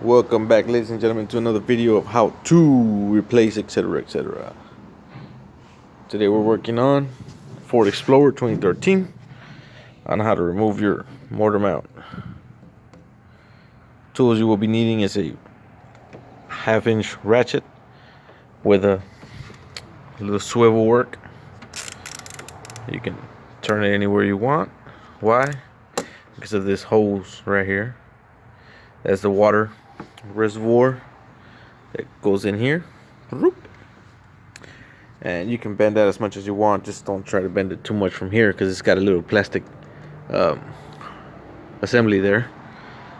Welcome back, ladies and gentlemen, to another video of how to replace etc. Today we're working on Ford Explorer 2013 on how to remove your mortar mount. Tools you will be needing is a 1/2-inch ratchet with a little swivel work. You can turn it anywhere you want. Why? Because of this hose right here. That's the water reservoir that goes in here. And you can bend that as much as you want. Just don't try to bend it too much from here because it's got a little plastic assembly there.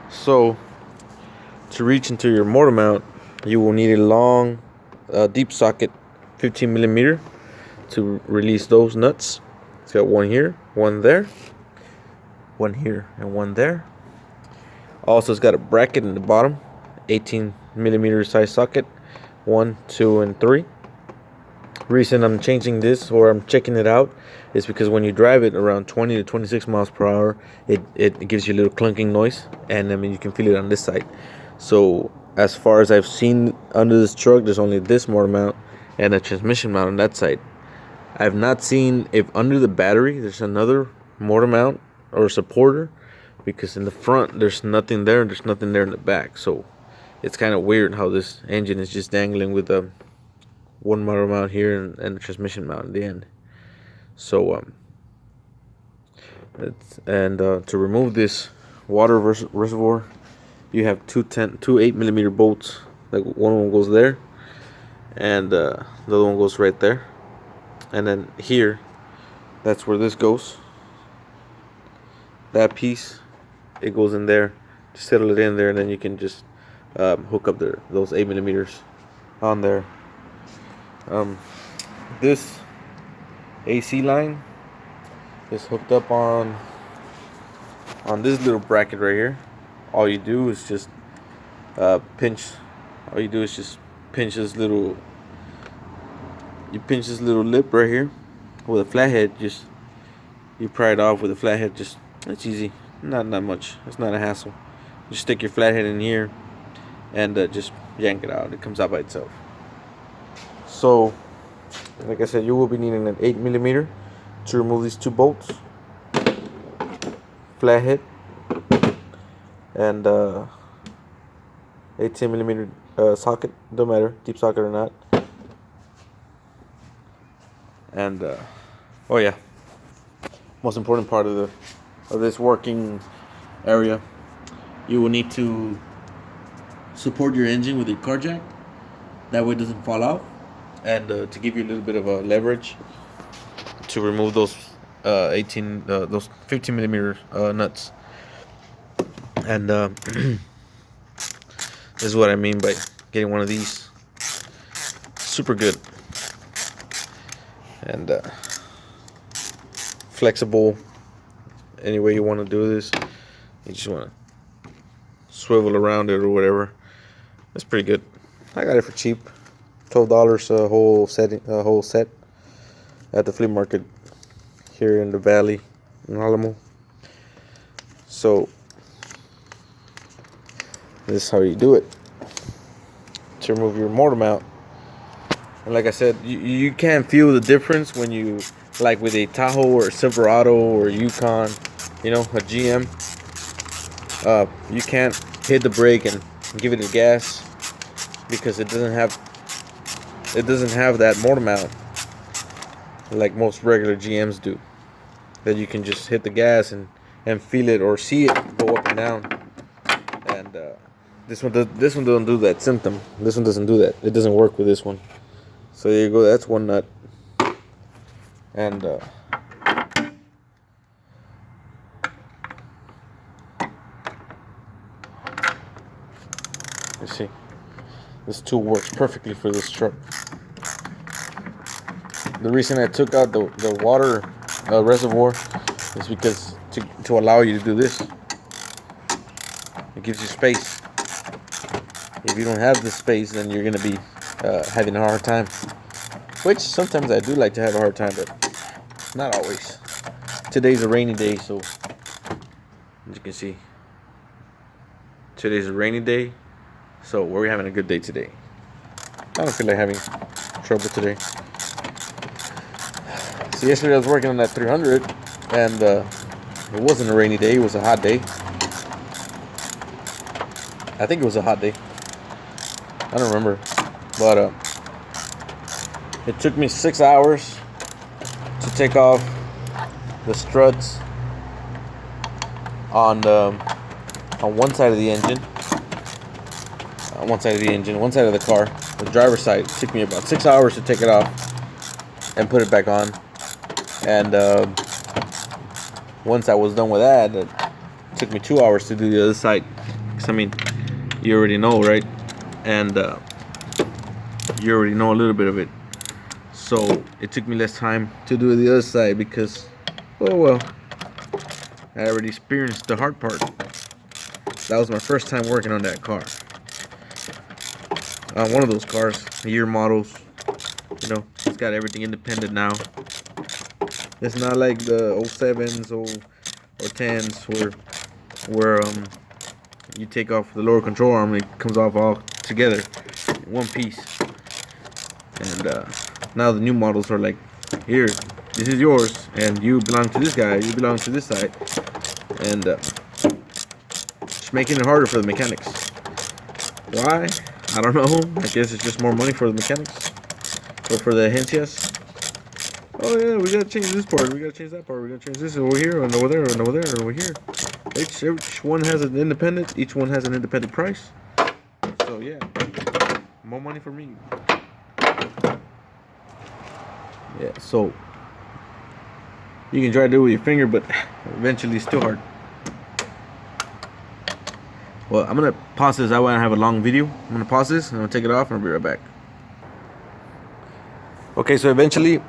So to reach into your mortar mount, you will need a long deep socket, 15 millimeter, to release those nuts. It's got one here, one there, one here, and one there. Also, it's got a bracket in the bottom, 18 millimeter size socket, 1, 2, and 3. Reason I'm changing this, or I'm checking it out, is because when you drive it around 20 to 26 miles per hour, it gives you a little clunking noise, and I mean you can feel it on this side. So as far as I've seen under this truck, there's only this mortar mount and a transmission mount on that side. I've not seen if under the battery there's another mortar mount or supporter, because in the front there's nothing there and there's nothing there in the back. So it's kind of weird how this engine is just dangling with one motor mount here and the transmission mount at the end. So to remove this water reservoir, you have two 8 millimeter bolts. Like one of them goes there, and the other one goes right there. And then here, that's where this goes. That piece, it goes in there. Just settle it in there, and then you can just hook up those 8 millimeters on there. This AC line is hooked up on this little bracket right here. All you do is just pinch. All you do is just pinch this little. You pinch this little lip right here with a flathead. Just you pry it off with a flathead. Just it's easy. Not much. It's not a hassle. Just stick your flathead in here and just yank it out. It comes out by itself. So, like I said, you will be needing an 8 millimeter to remove these two bolts, flathead, and 18 millimeter socket. Don't matter, deep socket or not. And oh yeah, most important part of this working area, you will need to support your engine with your car jack. That way it doesn't fall out. And to give you a little bit of a leverage to remove those 15 millimeter nuts. And this is what I mean by getting one of these. Super good and flexible. Any way you want to do this, you just want to swivel around it or whatever. It's pretty good. I got it for cheap. $12 a whole set at the flea market here in the valley in Alamo. So this is how you do it to remove your mortar mount. And like I said, you can feel the difference when you, like with a Tahoe or a Silverado or a Yukon, a GM. You can't hit the brake and give it a gas because it doesn't have that mortar mount like most regular GMs do, that you can just hit the gas and feel it or see it go up and down. And this one doesn't do that symptom. This one doesn't do that. It doesn't work with this one. So there you go. That's one nut. And you see, this tool works perfectly for this truck. The reason I took out the water reservoir is because to allow you to do this. It gives you space. If you don't have the space, then you're gonna be having a hard time. Which sometimes I do like to have a hard time, but not always. Today's a rainy day, so as you can see, today's a rainy day. So we're having a good day today. I don't feel like having trouble today. So yesterday I was working on that 300, and it wasn't a rainy day. It was a hot day. I think it was a hot day. I don't remember, but it took me 6 hours to take off the struts on one side of the engine. One side of the car, the driver's side. It took me about 6 hours to take it off and put it back on. And once I was done with that, it took me 2 hours to do the other side. Because, I mean, you already know, right? And you already know a little bit of it. So it took me less time to do the other side because, oh well, I already experienced the hard part. That was my first time working on that car. One of those cars, year models, you know, it's got everything independent now. It's not like the 07s or 10s where you take off the lower control arm and it comes off all together in one piece. And now the new models are like, here, this is yours, and you belong to this guy, you belong to this side, and it's making it harder for the mechanics. Why? I don't know. I guess it's just more money for the mechanics or for the agencias. Oh yeah, we gotta change this part, we gotta change that part, we gotta change this over here and over there and over there and over here. Each one has an independent. Each one has an independent price. So yeah, more money for me. Yeah, so you can try to do it with your finger, but eventually it's still hard. Well, I'm gonna pause this. I want to have a long video. I'm gonna pause this and I'm gonna take it off and I'll be right back. Okay, so eventually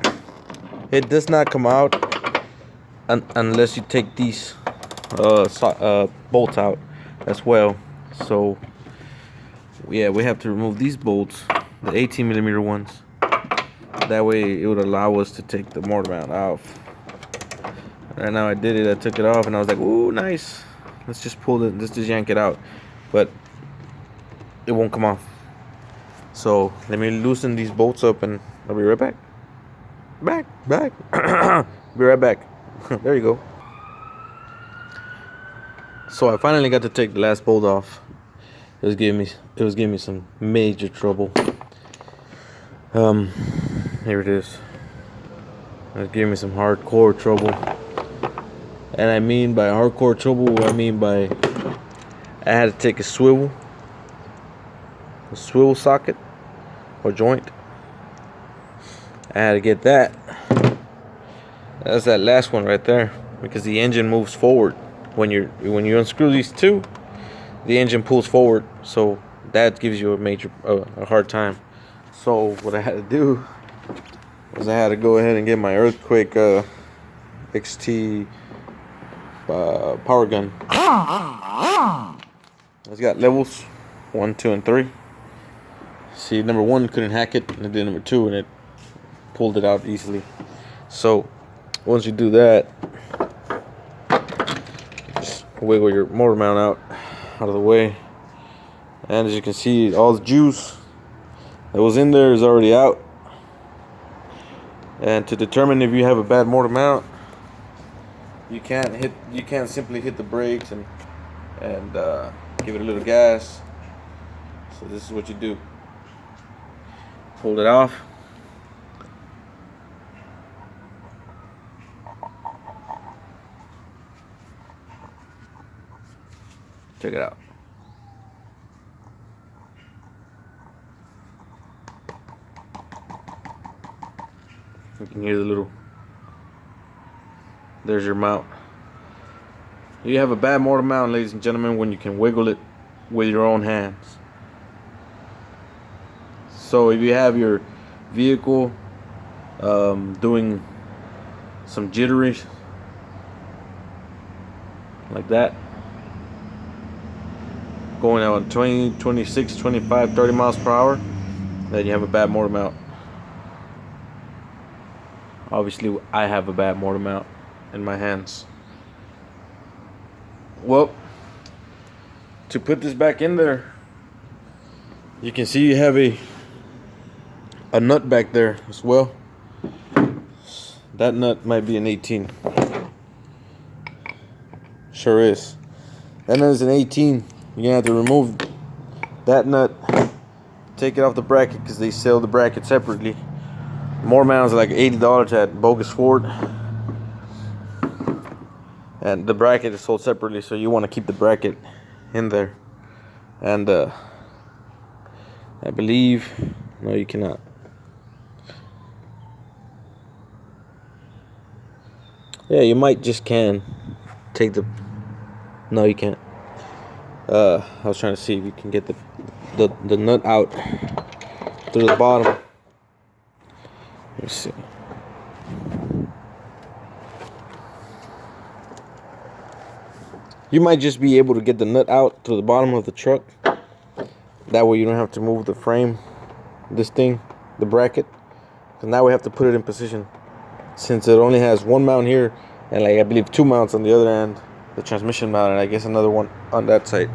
it does not come out unless you take these bolts out as well. So yeah, we have to remove these bolts, the 18mm ones. That way it would allow us to take the Motormount off. Right now I did it. I took it off and I was like, ooh, nice. Let's just yank it out. But it won't come off. So let me loosen these bolts up and I'll be right back. Be right back. There you go. So I finally got to take the last bolt off. It was giving me some major trouble. Here it is. It was giving me some hardcore trouble. And I mean by hardcore trouble, I mean by I had to take a swivel socket or joint. I had to get that. That's that last one right there, because the engine moves forward when you unscrew these two. The engine pulls forward, so that gives you a hard time. So what I had to do was I had to go ahead and get my Earthquake XT power gun. It's got levels 1, 2, and 3. See, number 1 couldn't hack it, and then number 2, and it pulled it out easily. So once you do that, just wiggle your Motormount out of the way, and as you can see, all the juice that was in there is already out. And to determine if you have a bad Motormount, you can't simply hit the brakes and give it a little gas. So this is what you do. Hold it off. Check it out. You can hear the little, there's your mount. You have a bad Motormount, ladies and gentlemen, when you can wiggle it with your own hands. So if you have your vehicle doing some jittery like that, going out 20, 26, 25, 30 miles per hour, then you have a bad Motormount. Obviously, I have a bad Motormount in my hands. Well, to put this back in there, You can see you have a nut back there as well. That nut might be an 18. Sure is. That nut is an 18. You're gonna have to remove that nut, take it off the bracket, because they sell the bracket separately. Motormount is like $80 at Bogus Ford, and the bracket is sold separately, so you want to keep the bracket in there. And I believe, no, you cannot. Yeah, you might just can take the, no, you can't. I was trying to see if you can get the nut out through the bottom. Let me see. You might just be able to get the nut out to the bottom of the truck. That way you don't have to move the frame, this thing, the bracket. So now we have to put it in position. Since it only has one mount here, and like I believe 2 mounts on the other end, the transmission mount, and I guess another one on that side,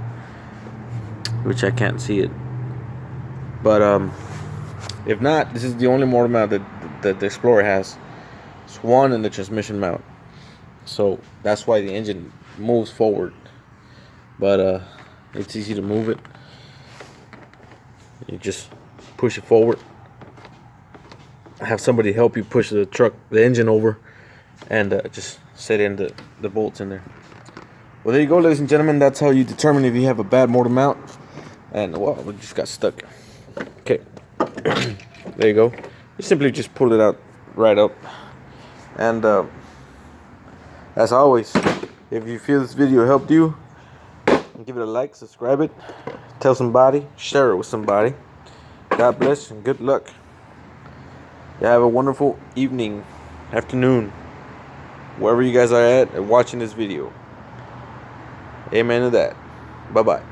which I can't see it. But if not, this is the only motor mount that the Explorer has. It's one in the transmission mount, so that's why the engine moves forward. But it's easy to move it. You just push it forward. Have somebody help you push the engine over, and just set in the bolts in there. Well, there you go, ladies and gentlemen. That's how you determine if you have a bad motor mount. And well, we just got stuck. Okay, there you go. You simply just pull it out right up. And as always, if you feel this video helped you, give it a like, subscribe it, tell somebody, share it with somebody. God bless and good luck. You have a wonderful evening, afternoon, wherever you guys are at watching this video. Amen to that. Bye-bye.